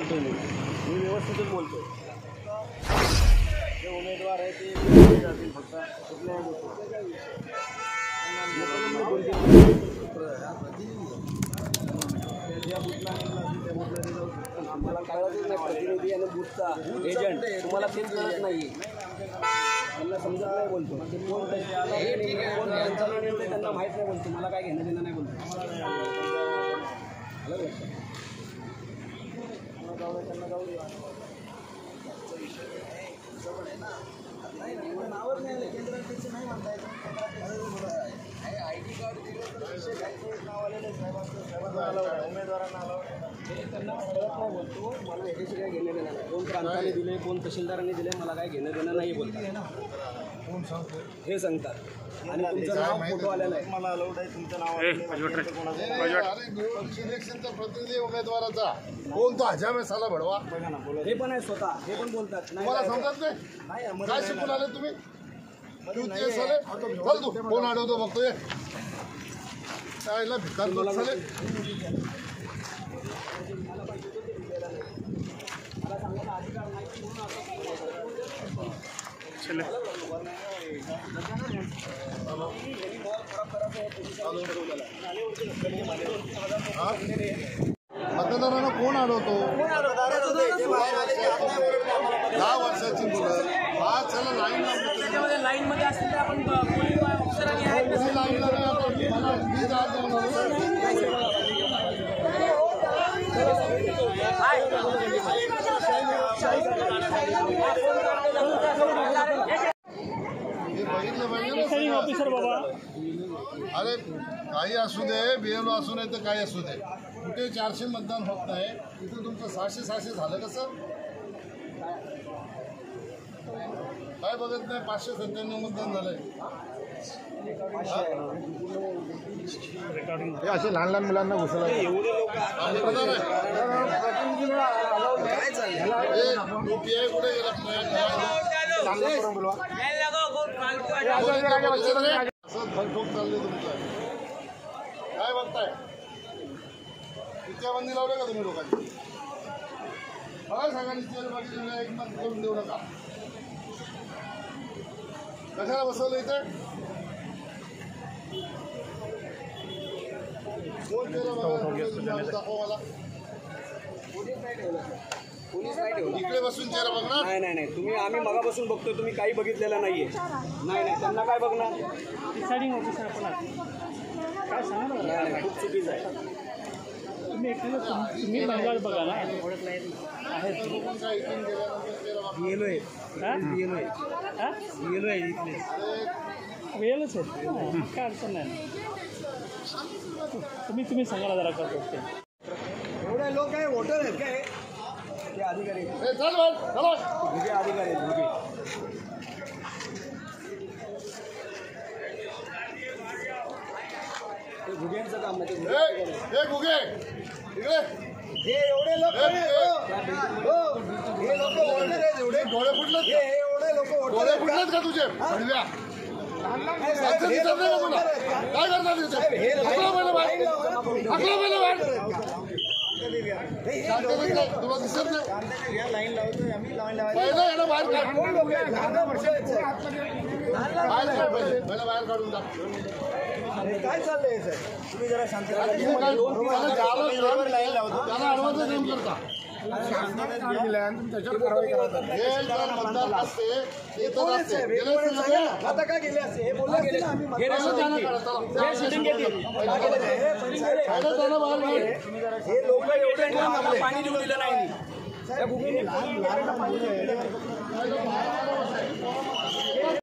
बोलतोय मी व्यवस्थितच बोलतोय. जे उमेदवार आहे ते जातील फक्त कुठल्याही आम्हाला कळतच नाही. प्रतिनिधी आणि बूथचा एजंट तुम्हाला तेच कळत नाही. त्यांना समजत नाही बोलतो. कोण त्यांना माहीत नाही बोलतो. मला काय घेणं देणं नाही बोलतो. त्यांना जाऊ दे. नावच नाही आलं. केंद्राध्यक्ष नाही म्हणता येत. ID कार्ड दिलं नाव आलेलं साहेबांचं उमेदवारांना आलं त्यांना कळत नाही बोलतो. मला ह्याच्याशी काही घेणं देणं नाही. कोण प्रांताने दिले कोण तहसीलदारांनी दिले मला काही घेणं देणं नाही बोलतात. कोण सांगतो हे सांगतात. आणि तुमचं नाव फोटो आलेलं आहे. मला अलाउड आहे तुमचं नाव इलेक्शनचा प्रतिनिधी उमेदवाराचा कोण तो हजाम साला भडवा बघा ना. हे पण आहे स्वतः हे पण बोलतात. मला समजत नाही काय शिकून आले तुम्ही. कोण अडवतो बघतोय त्याला भिकार चालेल. मतदारांना कोण अडवतो. 10 वर्षाची मुलं आज चला लाईन मध्ये असतील तर आपण पोलीस अफसरांनी आहेत लाईनला ऑफिसर बाबा. अरे काही असू दे BLO असू नये तर काही असू दे. कुठे 400 मतदान होत नाही तिथं तुमचं 600 झालं कसं काय बघत नाही. 597 मतदान झालंय. हे असे लहान लहान मुलांना घुसला एवढे लोक काय चाललं. UPI कुठे गेला असं ठोक चाललंय तुमचं. काय बघताय. इतक्या बंदी लावल्या का तुम्ही लोकांनी. मला सांगा निश्चित एक मत करून देऊ नका. कशाला बसवलं इथे. कोण दाखव मला. इकडे बसून चेहरा बघणार. नाही नाही नाही तुम्ही आम्ही मगापासून बघतोय. तुम्ही काही बघितलेलं नाहीये. नाही नाही त्यांना काय बघणार. डिसाइडिंग ऑफिसर आपण काय सांगा. नाही नाही खूप चुकीचं आहे. तुम्ही तुम्ही बंगाल बघा ना. ओळख नाही आहेत BLO आहे. BLO आहे इथले BLOच आहेत. काय अडचण नाही. तुम्ही सांगायला जरा करतो. एवढे लोक आहे वोटर आहेत काय ते अधिकारी घुगे अधिकारी आहेत. घुगेंचं काम नाही. घुगे इकडे हे एवढे लोक हे लोक वोटर आहेत. एवढे डोळे फुटलेत. हे एवढे लोक डोळे फुटलेत का तुझे. काय करणार तुला दिसत नाही. लाईन लावतोय आम्ही. पहिलं बाहेर बाहेर काढून जा. काय चाललंय सर. तुम्ही जरा शांत लाईन लावतो. त्याला अडवायचं काम करता. आता काय गेले असते हे बोलले हे लोक एवढे पाणी देऊ दिलं नाही.